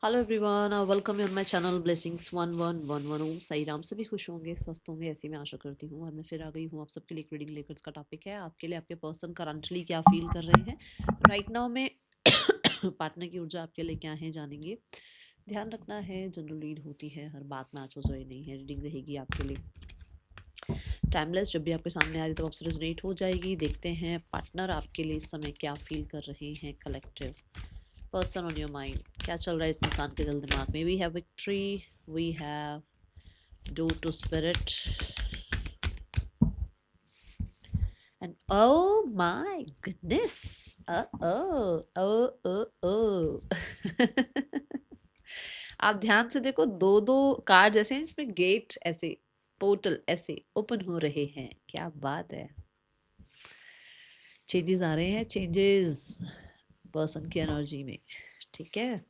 Hello everyone, welcome you on my channel blessings 1111। ओम साई राम। सभी खुश होंगे, स्वस्थ होंगे, ऐसी मैं आशा करती हूँ। और मैं फिर आ गई हूँ आप सबके लिए। रीडिंग लेकर का टॉपिक है आपके लिए, आपके पर्सन करंटली क्या फील कर रहे हैं राइट नाउ में। पार्टनर की ऊर्जा आपके लिए क्या है जानेंगे। ध्यान रखना है, जनरल रीड होती है, हर बात में आंचो सोए नहीं है। रीडिंग रहेगी आपके लिए टाइमलेस, जब भी आपके सामने आ रही तो आपसे रेजोनेट हो जाएगी। देखते हैं पार्टनर आपके लिए इस समय क्या फील कर रहे हैं। Collective person on your mind, क्या चल रहा है इस इंसान के दिल दिमाग में। We have victory, we have do to spirit and oh my goodness, oh oh oh आप ध्यान से देखो, दो दो कार्ड जैसे हैं, इसमें गेट ऐसे, पोर्टल ऐसे ओपन हो रहे हैं। क्या बात है, चेंजेस आ रहे हैं, चेंजेस पर्सन की एनर्जी में। ठीक है,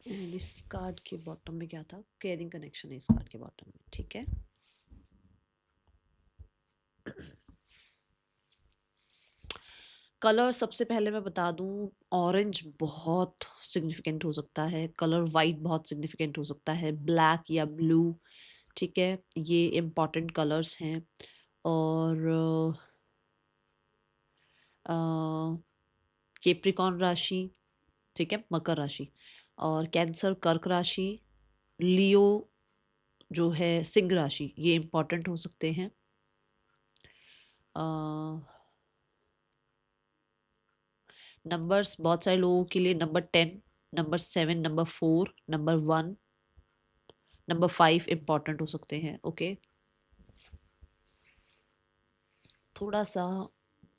एंड इस कार्ड के बॉटम में क्या था, केयरिंग कनेक्शन है इस कार्ड के बॉटम में। ठीक है, कलर सबसे पहले मैं बता दूं, ऑरेंज बहुत सिग्निफिकेंट हो सकता है, कलर वाइट बहुत सिग्निफिकेंट हो सकता है, ब्लैक या ब्लू। ठीक है, ये इम्पॉर्टेंट कलर्स हैं। और कैप्रिकॉर्न राशि, ठीक है, मकर राशि, और कैंसर कर्क राशि, लियो जो है सिंह राशि, ये इम्पॉर्टेंट हो सकते हैं। नंबर्स बहुत सारे लोगों के लिए number 10, number 7, number 4, number 1, number 5 important हो सकते हैं। ओके, थोड़ा सा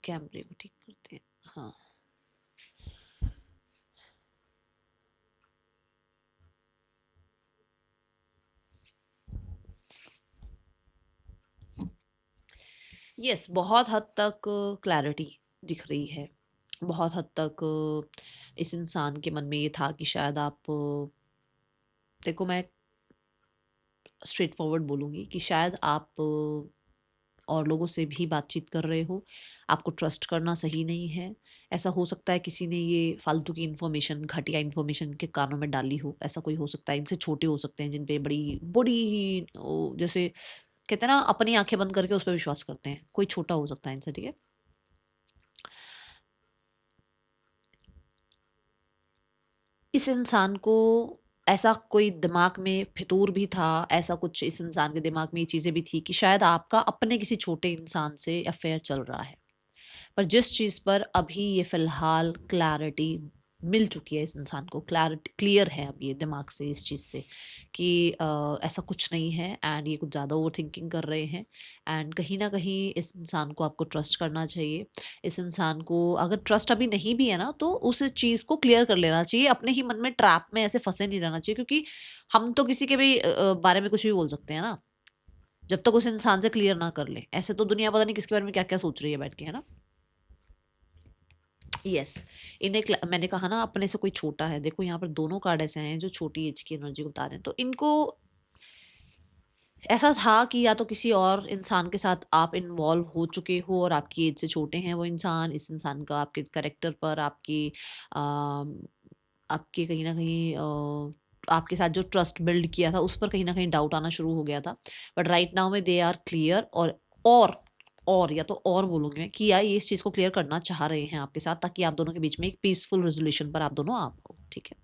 कैमरे को ठीक करते हैं। हाँ, यस, बहुत हद तक क्लैरिटी दिख रही है। बहुत हद तक इस इंसान के मन में ये था कि शायद आप देखो, मैं स्ट्रेट फॉरवर्ड बोलूँगी कि शायद आप और लोगों से भी बातचीत कर रहे हो, आपको ट्रस्ट करना सही नहीं है। ऐसा हो सकता है किसी ने ये फालतू की इन्फॉर्मेशन, घटिया इन्फॉर्मेशन के कानों में डाली हो, ऐसा कोई हो सकता है। इनसे छोटे हो सकते हैं जिन पे बड़ी बड़ी ही जैसे कहते हैं ना, अपनी आंखें बंद करके उस पर विश्वास करते हैं, कोई छोटा हो सकता है इनसे। ठीक है, इस इंसान को ऐसा कोई दिमाग में फितूर भी था, ऐसा कुछ इस इंसान के दिमाग में ये चीज़ें भी थी कि शायद आपका अपने किसी छोटे इंसान से अफेयर चल रहा है। पर जिस चीज़ पर अभी ये फ़िलहाल क्लैरिटी मिल चुकी है इस इंसान को, क्लैरिटी क्लियर है अब ये दिमाग से इस चीज़ से कि ऐसा कुछ नहीं है, एंड ये कुछ ज़्यादा ओवर थिंकिंग कर रहे हैं। एंड कहीं ना कहीं इस इंसान को आपको ट्रस्ट करना चाहिए। इस इंसान को अगर ट्रस्ट अभी नहीं भी है ना, तो उस चीज़ को क्लियर कर लेना चाहिए। अपने ही मन में ट्रैप में ऐसे फंसे नहीं रहना चाहिए, क्योंकि हम तो किसी के भी बारे में कुछ भी बोल सकते हैं ना, जब तक उस इंसान से क्लियर ना कर ले। ऐसे तो दुनिया पता नहीं किसके बारे में क्या क्या सोच रही है बैठ के, है ना। यस, इन्हें मैंने कहा ना, अपने से कोई छोटा है। देखो यहाँ पर दोनों कार्ड ऐसे हैं जो छोटी एज की एनर्जी को बता रहे हैं। तो इनको ऐसा था कि या तो किसी और इंसान के साथ आप इन्वॉल्व हो चुके हो और आपकी एज से छोटे हैं वो इंसान। इस इंसान का आपके करेक्टर पर, आपके कहीं ना कहीं आपके साथ जो ट्रस्ट बिल्ड किया था उस पर कहीं ना कहीं डाउट आना शुरू हो गया था। बट राइट नाउ में दे आर क्लियर। और या तो और बोलूँगी मैं कि या ये इस चीज़ को क्लियर करना चाह रहे हैं आपके साथ, ताकि आप दोनों के बीच में एक पीसफुल रेजोल्यूशन पर आप दोनों आ पाओ। ठीक है,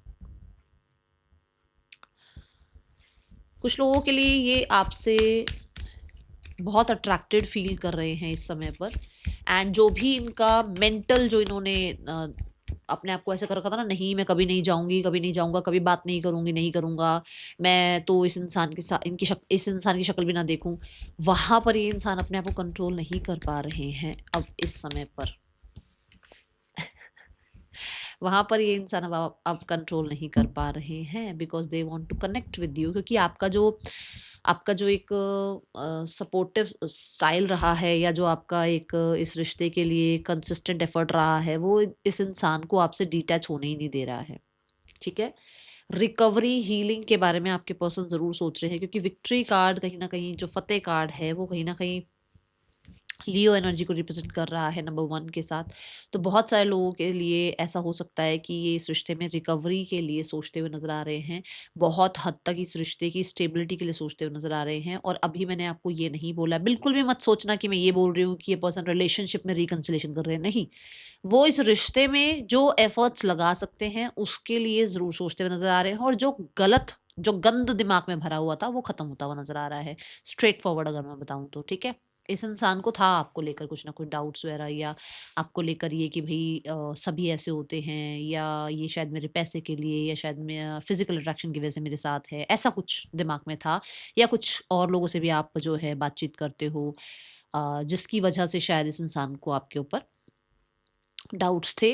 कुछ लोगों के लिए ये आपसे बहुत अट्रैक्टेड फील कर रहे हैं इस समय पर। एंड जो भी इनका मेंटल, जो इन्होंने अपने आप को ऐसे कर रखा था ना, नहीं मैं कभी नहीं जाऊंगी, कभी नहीं जाऊंगा, कभी बात नहीं करूंगी, नहीं करूंगा, मैं तो इस इंसान के साथ इस इंसान की शक्ल भी ना देखूं, वहां पर ये इंसान अपने आप को कंट्रोल नहीं कर पा रहे हैं अब इस समय पर। वहां पर ये इंसान अब कंट्रोल नहीं कर पा रहे हैं, because they want to connect with you, क्योंकि आपका जो एक सपोर्टिव स्टाइल रहा है, या जो आपका एक इस रिश्ते के लिए कंसिस्टेंट एफर्ट रहा है, वो इस इंसान को आपसे डिटैच होने ही नहीं दे रहा है। ठीक है, रिकवरी हीलिंग के बारे में आपके पर्सन ज़रूर सोच रहे हैं, क्योंकि विक्ट्री कार्ड कहीं ना कहीं, जो फतेह कार्ड है, वो कहीं ना कहीं लियो एनर्जी को रिप्रेजेंट कर रहा है नंबर 1 के साथ। तो बहुत सारे लोगों के लिए ऐसा हो सकता है कि ये इस रिश्ते में रिकवरी के लिए सोचते हुए नज़र आ रहे हैं, बहुत हद तक इस रिश्ते की स्टेबिलिटी के लिए सोचते हुए नज़र आ रहे हैं। और अभी मैंने आपको ये नहीं बोला, बिल्कुल भी मत सोचना कि मैं ये बोल रही हूँ कि ये पर्सन रिलेशनशिप में रिकन्सिलेशन कर रहे हैं, नहीं। वो इस रिश्ते में जो एफर्ट्स लगा सकते हैं उसके लिए ज़रूर सोचते हुए नज़र आ रहे हैं, और जो गंद दिमाग में भरा हुआ था वो खत्म होता हुआ नज़र आ रहा है, स्ट्रेट फॉरवर्ड अगर मैं बताऊँ तो। ठीक है, इस इंसान को था आपको लेकर कुछ ना कुछ डाउट्स वगैरह, या आपको लेकर ये कि भाई सभी ऐसे होते हैं, या ये शायद मेरे पैसे के लिए, या शायद मैं फिजिकल अट्रैक्शन की वजह से मेरे साथ है, ऐसा कुछ दिमाग में था। या कुछ और लोगों से भी आप जो है बातचीत करते हो, जिसकी वजह से शायद इस इंसान को आपके ऊपर डाउट्स थे।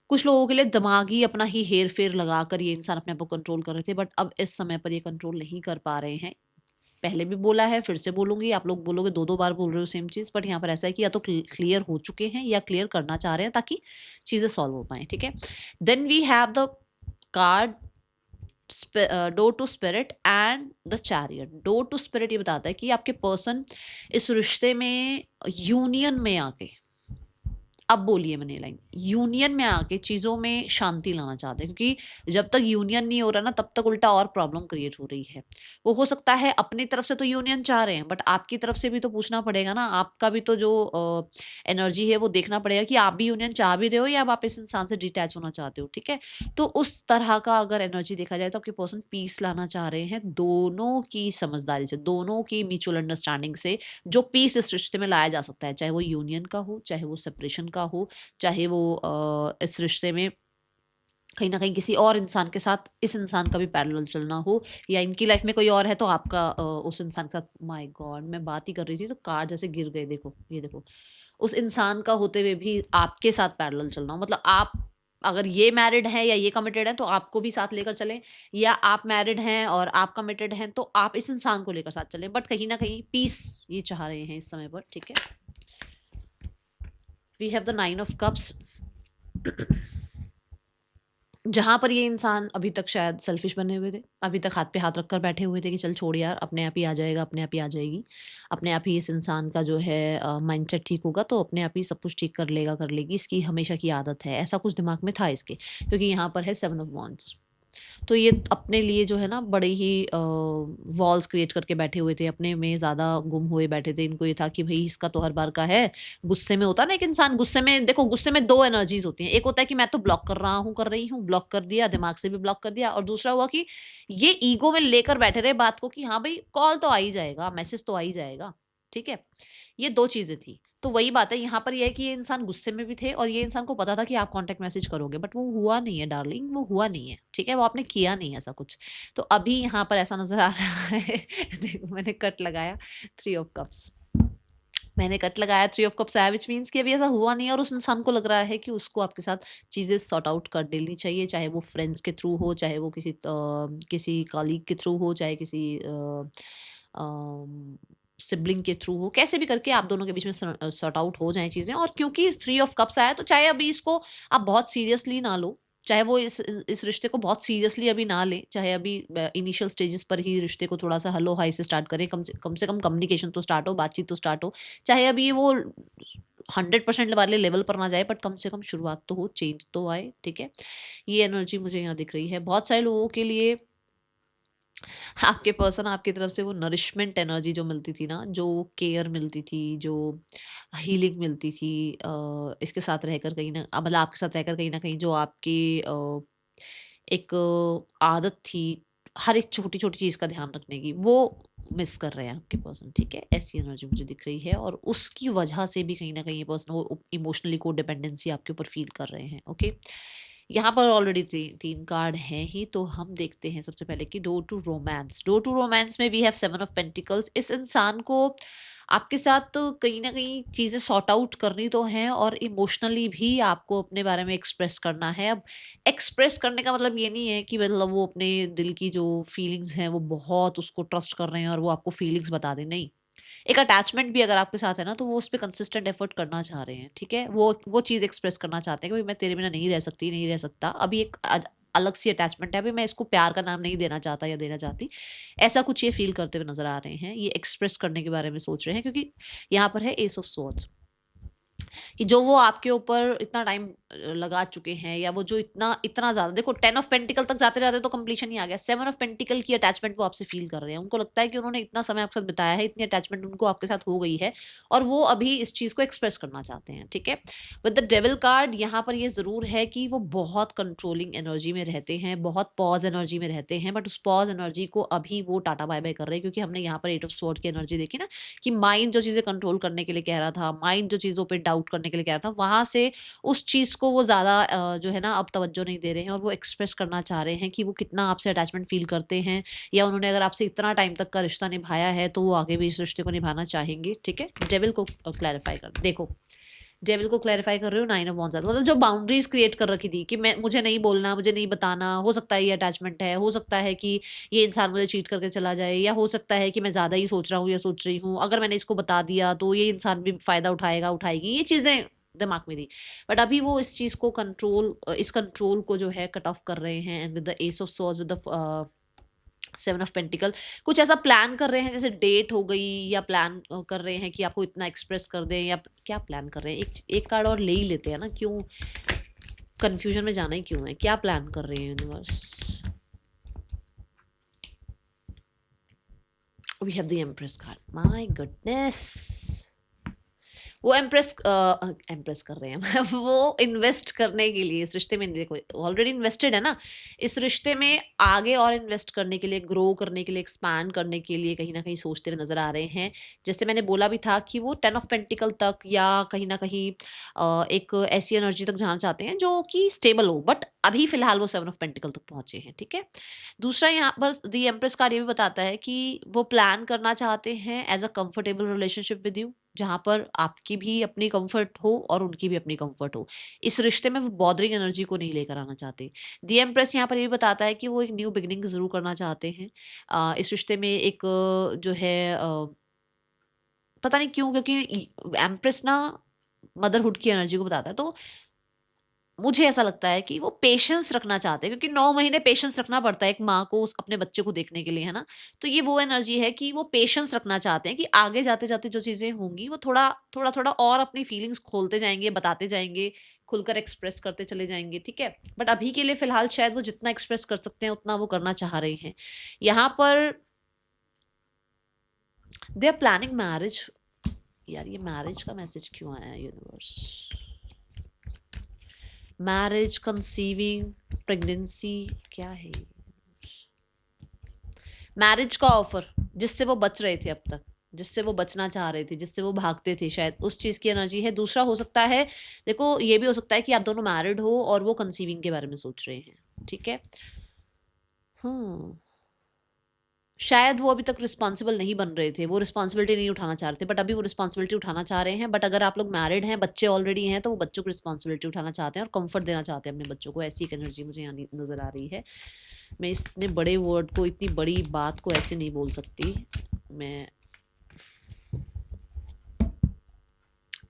कुछ लोगों के लिए दिमागी अपना ही हेर फेर लगाकर ये इंसान अपने आप को कंट्रोल कर रहे थे, बट अब इस समय पर ये कंट्रोल नहीं कर पा रहे हैं। पहले भी बोला है, फिर से बोलूँगी, आप लोग बोलोगे 2-2 बार बोल रहे हो सेम चीज़, बट यहाँ पर ऐसा है कि या तो क्लियर हो चुके हैं या क्लियर करना चाह रहे हैं, ताकि चीज़ें सॉल्व हो पाएँ। ठीक है, then we have the card door to spirit and the chariot. Door to spirit ये बताता है कि आपके पर्सन इस रिश्ते में यूनियन में आके, अब बोलिए मैंने लाइन, यूनियन में आके चीज़ों में शांति लाना चाहते हैं, क्योंकि जब तक यूनियन नहीं हो रहा ना, तब तक उल्टा और प्रॉब्लम क्रिएट हो रही है। वो हो सकता है अपनी तरफ से तो यूनियन चाह रहे हैं, बट आपकी तरफ से भी तो पूछना पड़ेगा ना, आपका भी तो जो एनर्जी है वो देखना पड़ेगा कि आप भी यूनियन चाह भी रहे हो, या आप इस इंसान से डिटैच होना चाहते हो। ठीक है, तो उस तरह का अगर एनर्जी देखा जाए तो आपके पर्सन पीस लाना चाह रहे हैं, दोनों की समझदारी से, दोनों की म्यूचुअल अंडरस्टैंडिंग से, जो पीस इस रिश्ते में लाया जा सकता है, चाहे वो यूनियन का हो, चाहे वो सेपरेशन का हो, चाहे वो इस रिश्ते में कहीं ना कहीं किसी और इंसान के साथ इस इंसान का भी पैरेलल चलना हो, या इनकी लाइफ में कोई और है तो आपका उस इंसान के साथ। माय गॉड, मैं बात ही कर रही थी तो कार्ड जैसे गिर गए, देखो ये देखो, उस इंसान का होते हुए भी आपके साथ पैरेलल चलना हो, मतलब आप अगर ये मैरिड हैं या ये कमिटेड हैं तो आपको भी साथ लेकर चलें, या आप मैरिड हैं और आप कमिटेड हैं तो आप इस इंसान को लेकर साथ चलें, बट कहीं ना कहीं पीस ये चाह रहे हैं इस समय पर। ठीक है, we have the 9 of cups. जहाँ पर ये इंसान अभी तक शायद सेल्फिश बने हुए थे, अभी तक हाथ पे हाथ रखकर बैठे हुए थे कि चल छोड़ यार, अपने आप ही आ जाएगा, अपने आप ही आ जाएगी, अपने आप ही इस इंसान का जो है माइंडसेट ठीक होगा, तो अपने आप ही सब कुछ ठीक कर लेगा, कर लेगी, इसकी हमेशा की आदत है, ऐसा कुछ दिमाग में था इसके, क्योंकि यहाँ पर है 7 ऑफ वॉन्ड्स। तो ये अपने लिए जो है ना बड़े ही वॉल्स क्रिएट करके बैठे हुए थे, अपने में ज़्यादा गुम हुए बैठे थे। इनको ये था कि भाई इसका तो हर बार का है, गुस्से में होता ना एक इंसान, गुस्से में देखो, गुस्से में 2 एनर्जीज होती हैं, एक होता है कि मैं तो ब्लॉक कर रहा हूँ, कर रही हूँ, ब्लॉक कर दिया, दिमाग से भी ब्लॉक कर दिया, और दूसरा हुआ कि ये ईगो में लेकर बैठे रहे बात को कि हाँ भाई कॉल तो आ ही जाएगा, मैसेज तो आ ही जाएगा। ठीक है, ये 2 चीज़ें थी। तो वही बात है, यहाँ पर ये है कि ये इंसान गुस्से में भी थे, और ये इंसान को पता था कि आप कॉन्टैक्ट मैसेज करोगे, बट वो हुआ नहीं है डार्लिंग, वो हुआ नहीं है। ठीक है, वो आपने किया नहीं ऐसा कुछ। तो अभी यहाँ पर ऐसा नज़र आ रहा है देखो मैंने कट लगाया 3 ऑफ कप्स, मैंने कट लगाया 3 ऑफ कप्स आया, विच मीन्स कि अभी ऐसा हुआ नहीं है, और उस इंसान को लग रहा है कि उसको आपके साथ चीज़ें सॉर्ट आउट कर देनी चाहिए, चाहे वो फ्रेंड्स के थ्रू हो, चाहे वो किसी कॉलीग के थ्रू हो, चाहे किसी सिबलिंग के थ्रू हो, कैसे भी करके आप दोनों के बीच में सॉर्ट आउट हो जाएँ चीज़ें। और क्योंकि 3 ऑफ कप्स आया, तो चाहे अभी इसको आप बहुत सीरियसली ना लो, चाहे वो इस रिश्ते को बहुत सीरियसली अभी ना लें, चाहे अभी इनिशियल स्टेजेस पर ही रिश्ते को थोड़ा-सा हेलो हाय से स्टार्ट करें, कम से कम कम्युनिकेशन तो स्टार्ट हो, बातचीत तो स्टार्ट हो। चाहे अभी वो 100% वाले लेवल पर ना जाए, बट कम से कम शुरुआत तो हो, चेंज तो आए। ठीक है, ये एनर्जी मुझे यहाँ दिख रही है। बहुत सारे लोगों के लिए आपके पर्सन आपकी तरफ से वो नरिशमेंट एनर्जी जो मिलती थी ना, जो केयर मिलती थी, जो हीलिंग मिलती थी, इसके साथ रहकर कहीं ना, मतलब आपके साथ रहकर कहीं ना कहीं जो आपकी एक आदत थी हर एक छोटी छोटी चीज़ का ध्यान रखने की, वो मिस कर रहे हैं आपके पर्सन। ठीक है, ऐसी एनर्जी मुझे दिख रही है, और उसकी वजह से भी कहीं ना कहीं ये पर्सन वो इमोशनली को डिपेंडेंसी आपके ऊपर फील कर रहे हैं। ओके, यहाँ पर ऑलरेडी तीन कार्ड हैं ही, तो हम देखते हैं सबसे पहले कि door to romance. Door to romance में वी हैव 7 ऑफ पेंटिकल्स। इस इंसान को आपके साथ तो कहीं ना कहीं चीज़ें सॉर्ट आउट करनी तो हैं, और इमोशनली भी आपको अपने बारे में एक्सप्रेस करना है। अब एक्सप्रेस करने का मतलब ये नहीं है कि मतलब वो अपने दिल की जो फीलिंग्स हैं वो बहुत उसको ट्रस्ट कर रहे हैं और वो आपको फीलिंग्स बता दें, नहीं। एक अटैचमेंट भी अगर आपके साथ है ना, तो वो उस पे कंसिस्टेंट एफर्ट करना चाह रहे हैं, ठीक है? वो चीज़ एक्सप्रेस करना चाहते हैं कि भाई मैं तेरे बिना नहीं रह सकती, नहीं रह सकता। अभी एक अलग सी अटैचमेंट है, अभी मैं इसको प्यार का नाम नहीं देना चाहता या देना चाहती। ऐसा कुछ ये फ़ील करते हुए नज़र आ रहे हैं, ये एक्सप्रेस करने के बारे में सोच रहे हैं, क्योंकि यहाँ पर है एस ऑफ स्वॉर्ड्स। कि जो वो आपके ऊपर इतना टाइम लगा चुके हैं, या वो जो इतना इतना ज़्यादा, देखो 10 ऑफ पेंटिकल तक जाते जाते तो कंप्लीशन ही आ गया। 7 ऑफ पेंटिकल की अटैचमेंट वो आपसे फील कर रहे हैं। उनको लगता है कि उन्होंने इतना समय आपके साथ बिताया है, इतनी अटैचमेंट उनको आपके साथ हो गई है, और वो अभी इस चीज़ को एक्सप्रेस करना चाहते हैं, ठीक है? विद द डेविल कार्ड यहाँ पर ये ज़रूर है कि वो बहुत कंट्रोलिंग एनर्जी में रहते हैं, बहुत पॉज एनर्जी में रहते हैं, बट उस पॉज एनर्जी को अभी वो टाटा बाय बाय कर रहे हैं, क्योंकि हमने यहाँ पर 8 ऑफ स्वॉर्ड की एनर्जी देखी ना, कि माइंड जो चीज़ें कंट्रोल करने के लिए कह रहा था, माइंड जो चीज़ों पे डाउट करने के लिए कह रहा था, वहाँ से उस चीज़ को वो ज़्यादा जो है ना अब तवज्जो नहीं दे रहे हैं, और वो एक्सप्रेस करना चाह रहे हैं कि वो कितना आपसे अटैचमेंट फ़ील करते हैं, या उन्होंने अगर आपसे इतना टाइम तक का रिश्ता निभाया है, तो वो आगे भी इस रिश्ते को निभाना चाहेंगे, ठीक है? डेविल को क्लैरिफ़ाई कर देखो, डेविल को क्लैरिफ़ाई कर रही हूँ, 9 ऑफ वांड्स मतलब जो बाउंड्रीज़ क्रिएट कर रखी थी कि मैं मुझे नहीं बोलना, मुझे नहीं बताना, हो सकता है ये अटैचमेंट है, हो सकता है कि ये इंसान मुझे चीट करके चला जाए, या हो सकता है कि मैं ज़्यादा ही सोच रहा हूँ या सोच रही हूँ, अगर मैंने इसको बता दिया तो ये इंसान भी फ़ायदा उठाएगा, उठाएगी, ये चीज़ें दिमाग में थी। बट अभी वो इस चीज़ को इस कंट्रोल को जो है कट ऑफ कर रहे हैं, and with the S of swords, with the 7 of pentacle, कुछ ऐसा प्लान कर रहे हैं, जैसे डेट हो गई, या प्लान कर रहे हैं कि आपको इतना एक्सप्रेस कर दें, या क्या प्लान कर रहे हैं? एक कार्ड और ले ही लेते हैं ना, क्यों कंफ्यूजन में जाना ही क्यों है? क्या प्लान कर रहे हैं universe? We have the empress card, my goodness. वो एम्प्रेस कर रहे हैं वो इन्वेस्ट करने के लिए इस रिश्ते में, देखो ऑलरेडी इन्वेस्टेड है ना, इस रिश्ते में आगे और इन्वेस्ट करने के लिए, ग्रो करने के लिए, एक्सपैंड करने के लिए कहीं ना कहीं सोचते हुए नजर आ रहे हैं। जैसे मैंने बोला भी था कि वो 10 ऑफ पेंटिकल तक, या कहीं ना कहीं एक ऐसी एनर्जी तक जाना चाहते हैं जो कि स्टेबल हो, बट अभी फिलहाल वो 7 ऑफ पेंटिकल तक पहुंचे हैं, ठीक है? दूसरा यहाँ पर द एम्प्रेस कार्ड ये भी बताता है कि वो प्लान करना चाहते हैं as a comfortable relationship with you, जहाँ पर आपकी भी अपनी कंफर्ट हो और उनकी भी अपनी कंफर्ट हो। इस रिश्ते में वो बॉदरिंग एनर्जी को नहीं लेकर आना चाहते। द एम्प्रेस यहाँ पर ये भी बताता है कि वो एक न्यू बिगिनिंग ज़रूर करना चाहते हैं। इस रिश्ते में एक जो है पता नहीं क्यों, क्योंकि एम्प्रेस ना मदरहुड की एनर्जी को बताता है, तो मुझे ऐसा लगता है कि वो पेशेंस रखना चाहते हैं, क्योंकि 9 महीने पेशेंस रखना पड़ता है एक माँ को अपने बच्चे को देखने के लिए, है ना? तो ये वो एनर्जी है कि वो पेशेंस रखना चाहते हैं कि आगे जाते-जाते जो चीज़ें होंगी वो थोड़ा-थोड़ा और अपनी फीलिंग्स खोलते जाएँगे, बताते जाएँगे, खुलकर एक्सप्रेस करते चले जाएँगे, ठीक है? बट अभी के लिए फिलहाल शायद वो जितना एक्सप्रेस कर सकते हैं उतना वो करना चाह रहे हैं। यहाँ पर दे आर प्लानिंग मैरिज। यार ये मैरिज का मैसेज क्यों आया है यूनिवर्स? मैरिज, कंसीविंग, प्रेगनेंसी, क्या है ये? मैरिज का ऑफर, जिससे वो बच रहे थे अब तक, जिससे वो बचना चाह रहे थे, जिससे वो भागते थे, शायद उस चीज़ की एनर्जी है। दूसरा हो सकता है, देखो ये भी हो सकता है कि आप दोनों मैरिड हो और वो कंसीविंग के बारे में सोच रहे हैं, ठीक है? शायद वो अभी तक रिस्पॉन्सिबल नहीं बन रहे थे, वो रिस्पॉन्सिबिलिटी नहीं उठाना चाह रहे थे, बट अभी वो रिस्पॉन्सिबिलिटी उठाना चाह रहे हैं। बट अगर आप लोग मैरिड हैं, बच्चे ऑलरेडी हैं, तो वो बच्चों को रिस्पॉन्सिबिलिटी उठाना चाहते हैं और कंफर्ट देना चाहते हैं अपने बच्चों को। ऐसी एक एनर्जी मुझे यहाँ नज़र आ रही है। मैं इतने बड़े वर्ड को, इतनी बड़ी बात को ऐसे नहीं बोल सकती मैं।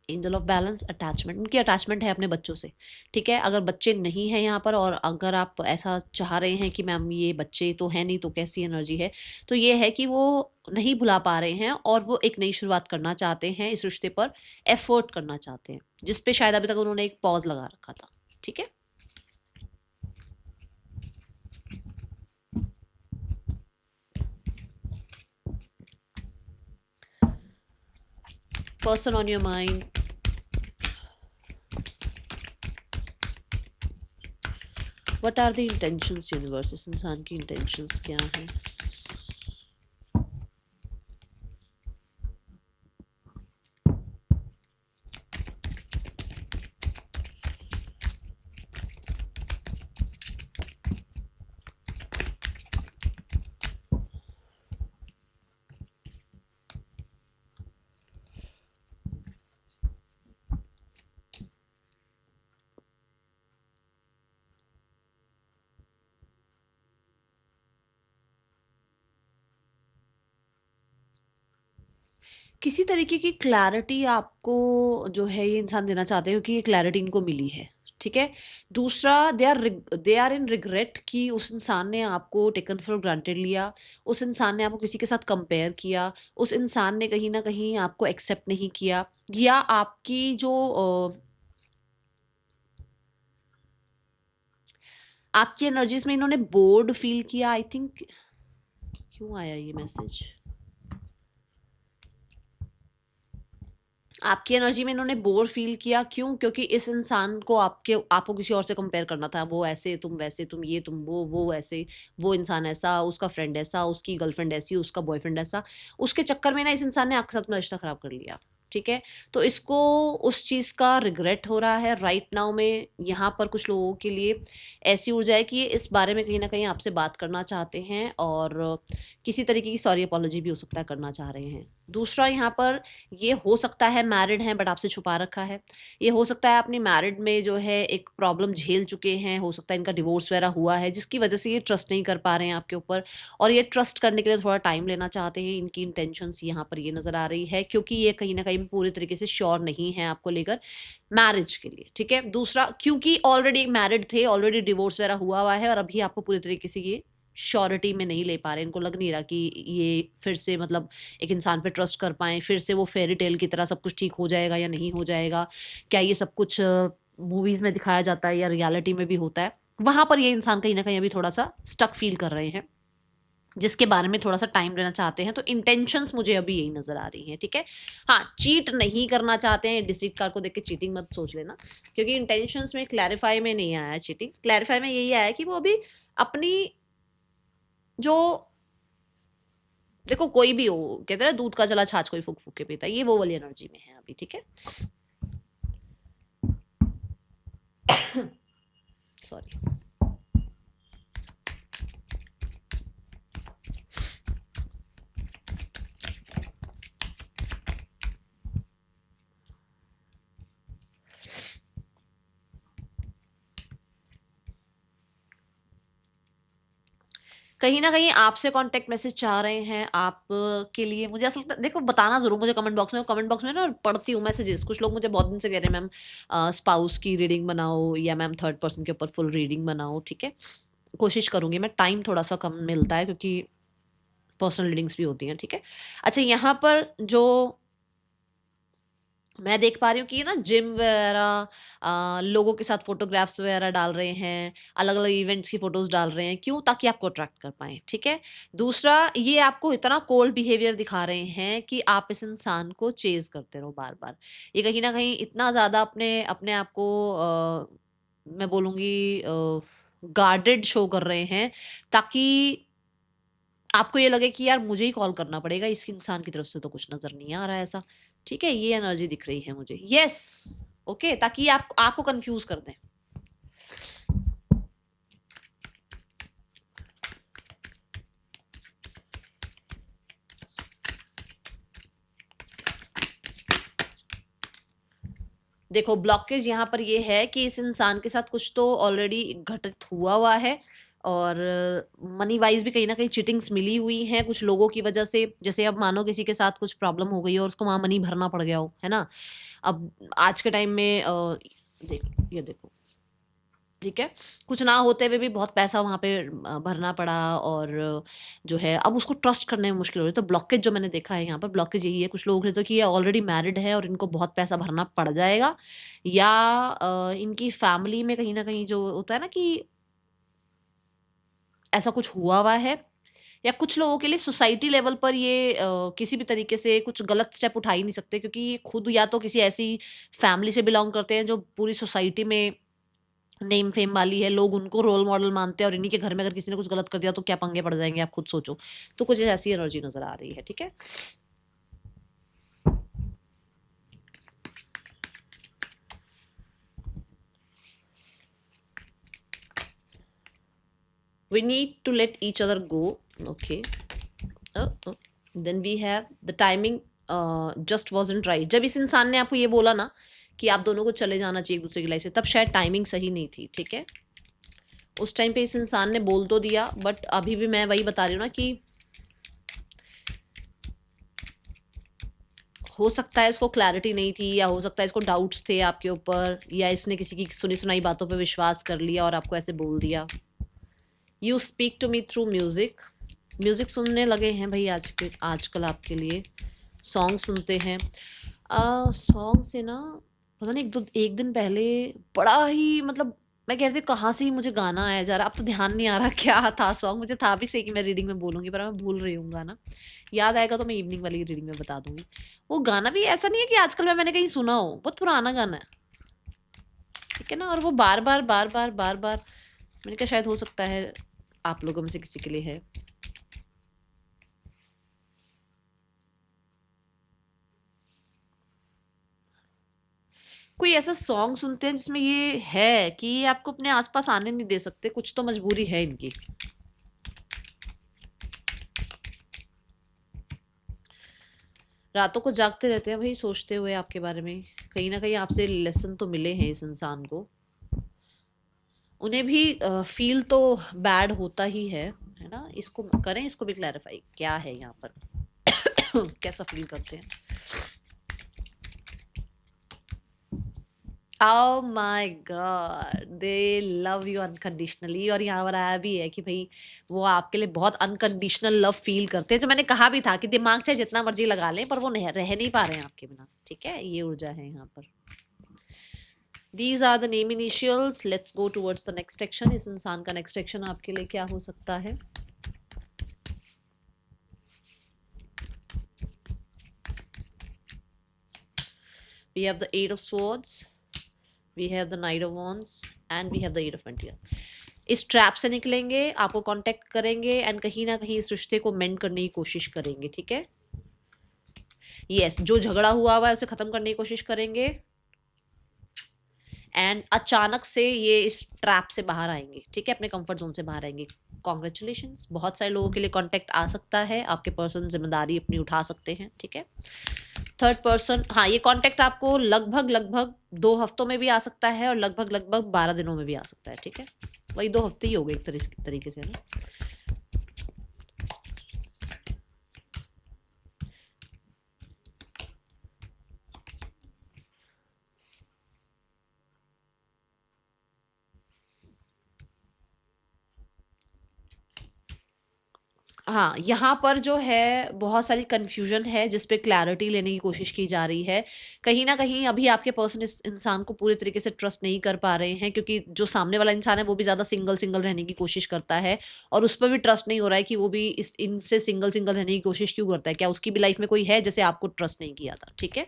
एंजल ऑफ बैलेंस, अटैचमेंट, उनकी अटैचमेंट है अपने बच्चों से, ठीक है? अगर बच्चे नहीं हैं यहाँ पर, और अगर आप ऐसा चाह रहे हैं कि मैम ये बच्चे तो हैं नहीं तो कैसी एनर्जी है, तो ये है कि वो नहीं भुला पा रहे हैं और वो एक नई शुरुआत करना चाहते हैं, इस रिश्ते पर एफर्ट करना चाहते हैं, जिस पे शायद अभी तक उन्होंने एक पॉज लगा रखा था, ठीक है? Person on your mind, what are the intentions universe? इस इंसान की इंटेंशंस क्या हैं? किसी तरीके की क्लैरिटी आपको जो है ये इंसान देना चाहते हैं, क्योंकि ये क्लैरिटी इनको मिली है, ठीक है। दूसरा, दे आर इन रिग्रेट कि उस इंसान ने आपको टेकन फॉर ग्रांटेड लिया, उस इंसान ने आपको किसी के साथ कंपेयर किया, उस इंसान ने कहीं ना कहीं आपको एक्सेप्ट नहीं किया, या आपकी जो आपकी एनर्जीज में इन्होंने बोर्ड फील किया। आई थिंक, क्यों आया ये मैसेज? आपकी एनर्जी में इन्होंने बोर फील किया, क्यों? क्योंकि इस इंसान को आपको किसी और से कंपेयर करना था। वो ऐसे, तुम वैसे, तुम ये, तुम वो ऐसे, वो इंसान ऐसा, उसका फ्रेंड ऐसा, उसकी गर्लफ्रेंड ऐसी, उसका बॉयफ्रेंड ऐसा। उसके चक्कर में ना इस इंसान ने आपके साथ अपना रिश्ता खराब कर लिया, ठीक है। तो इसको उस चीज़ का रिग्रेट हो रहा है राइट नाउ में। यहाँ पर कुछ लोगों के लिए ऐसी ऊर्जा है कि ये इस बारे में कहीं ना कहीं आपसे बात करना चाहते हैं, और किसी तरीके की सॉरी अपॉलॉजी भी हो सकता है करना चाह रहे हैं। दूसरा, यहाँ पर ये हो सकता है मैरिड हैं बट आपसे छुपा रखा है। ये हो सकता है अपनी मैरिड में जो है एक प्रॉब्लम झेल चुके हैं, हो सकता है इनका डिवोर्स वगैरह हुआ है, जिसकी वजह से ये ट्रस्ट नहीं कर पा रहे हैं आपके ऊपर, और ये ट्रस्ट करने के लिए थोड़ा टाइम लेना चाहते हैं। इनकी इंटेंशंस यहाँ पर ये नज़र आ रही है, क्योंकि ये कहीं ना कहीं पूरी तरीके से श्योर नहीं है आपको लेकर मैरिज के लिए, ठीक है। दूसरा, क्योंकि ऑलरेडी मैरिड थे, ऑलरेडी डिवोर्स वगैरह हुआ है, और अभी आपको पूरी तरीके से ये श्योरिटी में नहीं ले पा रहे। इनको लग नहीं रहा कि ये फिर से मतलब एक इंसान पे ट्रस्ट कर पाएँ, फिर से वो फेयरी टेल की तरह सब कुछ ठीक हो जाएगा या नहीं हो जाएगा। क्या ये सब कुछ मूवीज़ में दिखाया जाता है या रियलिटी में भी होता है? वहाँ पर ये इंसान कहीं न कहीं अभी थोड़ा-सा स्टक फ़ील कर रहे हैं, जिसके बारे में थोड़ा-सा टाइम लेना चाहते हैं। तो इंटेंशंस मुझे अभी यही नज़र आ रही हैं, ठीक है। हाँ, चीट नहीं करना चाहते हैं, डिसीट कार्ड को देख के चीटिंग मत सोच लेना, क्योंकि इंटेंशंस में क्लैरिफ़ाई में नहीं आया है चीटिंग। क्लैरिफ़ाई में यही आया है कि वो अभी अपनी जो, देखो कोई भी हो, कहते हैं ना दूध का चला छाछ कोई फूक फूक के पीता है, ये वो वाली एनर्जी में है अभी, ठीक है। सॉरी। कहीं न कहीं आपसे कॉन्टेक्ट मैसेज चाह रहे हैं, आप के लिए मुझे ऐसा लगता है, देखो बताना ज़रूर मुझे कमेंट बॉक्स में ना पढ़ती हूँ मैसेजेस। कुछ लोग मुझे बहुत दिन से कह रहे हैं मैम स्पाउस की रीडिंग बनाओ, या मैम थर्ड पर्सन के ऊपर फुल रीडिंग बनाओ, ठीक है। कोशिश करूँगी मैं, टाइम थोड़ा-सा कम मिलता है क्योंकि पर्सनल रीडिंग्स भी होती हैं, ठीक है। अच्छा, यहाँ पर जो मैं देख पा रही हूँ कि ये ना जिम वगैरह लोगों के साथ फोटोग्राफ्स वगैरह डाल रहे हैं, अलग अलग इवेंट्स की फोटोज डाल रहे हैं, क्यों? ताकि आपको अट्रैक्ट कर पाएं, ठीक है। दूसरा, ये आपको इतना कोल्ड बिहेवियर दिखा रहे हैं कि आप इस इंसान को चेज करते रहो बार बार। ये कहीं ना कहीं इतना ज़्यादा अपने अपने आप को मैं बोलूँगी गार्डेड शो कर रहे हैं, ताकि आपको ये लगे कि यार मुझे ही कॉल करना पड़ेगा, इस इंसान की तरफ से तो कुछ नज़र नहीं आ रहा है ऐसा, ठीक है। ये एनर्जी दिख रही है मुझे, यस, ओके, ताकि ये आपको कंफ्यूज कर दें। देखो, ब्लॉकेज यहाँ पर ये है कि इस इंसान के साथ कुछ तो ऑलरेडी घटित हुआ है, और मनी वाइज भी कहीं ना कहीं चिटिंग्स मिली हुई हैं कुछ लोगों की वजह से। जैसे अब मानो किसी के साथ कुछ प्रॉब्लम हो गई है और उसको वहाँ मनी भरना पड़ गया हो, है ना। अब आज के टाइम में ये देखो, ठीक है, कुछ ना होते हुए भी बहुत पैसा वहाँ पे भरना पड़ा, और जो है अब उसको ट्रस्ट करने में मुश्किल हो रही है। तो ब्लॉकेज जो मैंने देखा है यहाँ पर, ब्लॉकेज यही है कुछ लोगों के लिए, तो कि ये ऑलरेडी मैरिड है और इनको बहुत पैसा भरना पड़ जाएगा, या इनकी फैमिली में कहीं ना कहीं जो होता है ना कि ऐसा कुछ हुआ है, या कुछ लोगों के लिए सोसाइटी लेवल पर ये किसी भी तरीके से कुछ गलत स्टेप उठा ही नहीं सकते, क्योंकि ये खुद या तो किसी ऐसी फैमिली से बिलोंग करते हैं जो पूरी सोसाइटी में नेम फेम वाली है, लोग उनको रोल मॉडल मानते हैं, और इन्हीं के घर में अगर किसी ने कुछ गलत कर दिया तो क्या पंगे पड़ जाएंगे, आप खुद सोचो। तो कुछ ऐसी एनर्जी नजर आ रही है, ठीक है। We need to let each other go, okay. Then we have the timing just wasn't right। जब इस इंसान ने आपको ये बोला ना कि आप दोनों को चले जाना चाहिए एक दूसरे की लाइफ से, तब शायद टाइमिंग सही नहीं थी, ठीक है। उस टाइम पे इस इंसान ने बोल तो दिया, बट अभी भी मैं वही बता रही हूँ ना कि हो सकता है इसको क्लैरिटी नहीं थी, या हो सकता है इसको डाउट्स थे आपके ऊपर, या इसने किसी की सुनी सुनाई बातों पे विश्वास कर लिया और आपको ऐसे बोल दिया। You speak to me through music. Music सुनने लगे हैं भाई आजकल आपके लिए। सॉन्ग सुनते हैं। सॉन्ग से ना, पता नहीं एक दिन पहले बड़ा ही मतलब, मैं कह रही थी कहाँ से ही मुझे गाना आया जा रहा, अब तो ध्यान नहीं आ रहा क्या था सॉन्ग। मुझे था भी सही कि मैं रीडिंग में बोलूँगी, पर मैं भूल रही हूँ गाना। याद आएगा तो मैं इवनिंग वाली रीडिंग में बता दूँगी। वो गाना भी ऐसा नहीं है कि आजकल में मैंने कहीं सुना हो, बहुत पुराना गाना है, ठीक है ना। और वो बार-बार, बार-बार, बार-बार, मैंने कहा शायद हो सकता है आप लोगों में से किसी के लिए है। कोई ऐसा सॉन्ग सुनते हैं जिसमें ये है कि ये आपको अपने आस-पास आने नहीं दे सकते, कुछ तो मजबूरी है इनकी। रातों को जागते रहते हैं भाई, सोचते हुए आपके बारे में। कहीं न कहीं आपसे लेसन तो मिले हैं इस इंसान को। उन्हें भी फ़ील तो बैड होता ही है ना? इसको करें, इसको भी क्लैरिफ़ाई क्या है यहाँ पर? कैसा फ़ील करते हैं? Oh my God! They love you unconditionally. और यहाँ पर आया भी है कि भई वो आपके लिए बहुत अनकंडीशनल लव फ़ील करते हैं, जो मैंने कहा भी था कि दिमाग चाहे जितना मर्ज़ी लगा लें, पर वो नहीं रह नहीं पा रहे हैं आपके बिना, ठीक है? ये ऊर्जा है यहाँ पर। These are the name initials. Let's go towards the next section. इस इंसान का नेक्स्ट सेक्शन आपके लिए क्या हो सकता है? We have the Eight of Swords, we have the Knight of Wands, and we have the Eight of Pentacles. इस ट्रैप से निकलेंगे, आपको कांटेक्ट करेंगे एंड कहीं ना कहीं इस रिश्ते को मेंड करने की कोशिश करेंगे, ठीक है? यस, जो झगड़ा हुआ है उसे खत्म करने की कोशिश करेंगे एंड अचानक से ये इस ट्रैप से बाहर आएंगे, ठीक है? अपने कंफर्ट जोन से बाहर आएंगे। कॉन्ग्रेचुलेशंस, बहुत सारे लोगों के लिए कांटेक्ट आ सकता है, आपके पर्सन जिम्मेदारी अपनी उठा सकते हैं, ठीक है? थर्ड पर्सन, हाँ, ये कांटेक्ट आपको लगभग लगभग 2 हफ्तों में भी आ सकता है और लगभग लगभग 12 दिनों में भी आ सकता है, ठीक है? वही 2 हफ्ते ही हो गए एक तरीके से, ना? हाँ, यहाँ पर जो है बहुत सारी कन्फ्यूजन है जिस पे क्लैरिटी लेने की कोशिश की जा रही है। कहीं न कहीं अभी आपके पर्सन इस इंसान को पूरे तरीके से ट्रस्ट नहीं कर पा रहे हैं, क्योंकि जो सामने वाला इंसान है वो भी ज़्यादा सिंगल-सिंगल रहने की कोशिश करता है और उस पर भी ट्रस्ट नहीं हो रहा है कि वो भी इस इनसे सिंगल-सिंगल रहने की कोशिश क्यों करता है? क्या उसकी भी लाइफ़ में कोई है जिसे आपको ट्रस्ट नहीं किया था? ठीक है?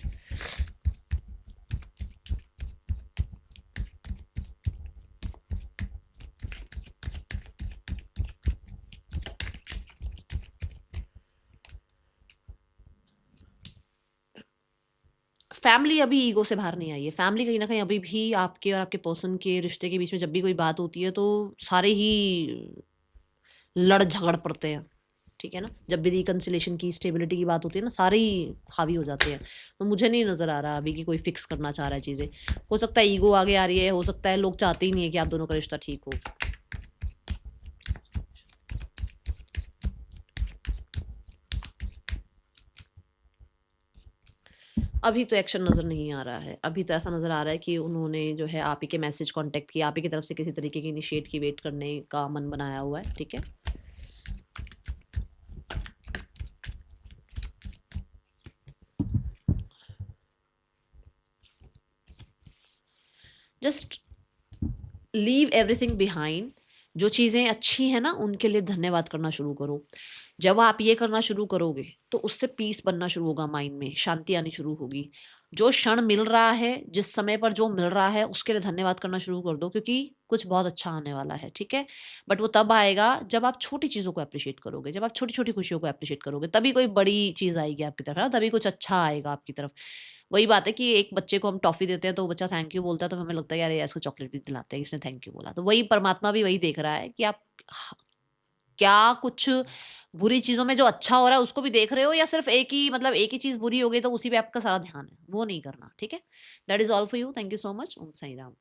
फैमिली अभी ईगो से बाहर नहीं आई है। फैमिली कहीं न कहीं अभी भी आपके और आपके पर्सन के रिश्ते के बीच में जब भी कोई बात होती है तो सारे ही लड़ झगड़ पड़ते हैं, ठीक है ना? जब भी रिकन्सिलिएशन की, स्टेबिलिटी की बात होती है ना, सारे ही हावी हो जाते हैं। तो मुझे नहीं नज़र आ रहा अभी कि कोई फिक्स करना चाह रहा है चीज़ें। हो सकता है ईगो आगे आ रही है, हो सकता है लोग चाहते ही नहीं है कि आप दोनों का रिश्ता ठीक हो। अभी तो एक्शन नज़र नहीं आ रहा है। अभी तो ऐसा नज़र आ रहा है कि उन्होंने जो है आप ही के मैसेज कॉन्टैक्ट किया, आप ही की तरफ से किसी तरीके की इनिशिएट की वेट करने का मन बनाया हुआ है, ठीक है? Just leave everything behind. जो चीज़ें अच्छी हैं ना, उनके लिए धन्यवाद करना शुरू करो। जब आप ये करना शुरू करोगे तो उससे पीस बनना शुरू होगा, माइंड में शांति आनी शुरू होगी। जो क्षण मिल रहा है, जिस समय पर जो मिल रहा है, उसके लिए धन्यवाद करना शुरू कर दो, क्योंकि कुछ बहुत अच्छा आने वाला है, ठीक है? बट वो तब आएगा जब आप छोटी चीज़ों को एप्रिशिएट करोगे, जब आप छोटी-छोटी खुशियों को एप्रिशिएट करोगे, तभी कोई बड़ी चीज़ आएगी आपकी तरफ, है ना? तभी कुछ अच्छा आएगा आपकी तरफ। वही बात है कि एक बच्चे को हम टॉफ़ी देते हैं तो वो बच्चा थैंक यू बोलता है, तो हमें लगता है यार ये इसको चॉकलेट भी दिलाते हैं, इसने थैंक यू बोला। तो वही परमात्मा भी वही देख रहा है कि आप ह क्या कुछ बुरी चीज़ों में जो अच्छा हो रहा है उसको भी देख रहे हो, या सिर्फ़ एक ही, मतलब एक ही चीज़ बुरी हो गई तो उसी पे आपका सारा ध्यान है, वो नहीं करना, ठीक है? That is all for you. Thank you so much. Om Sai Ram.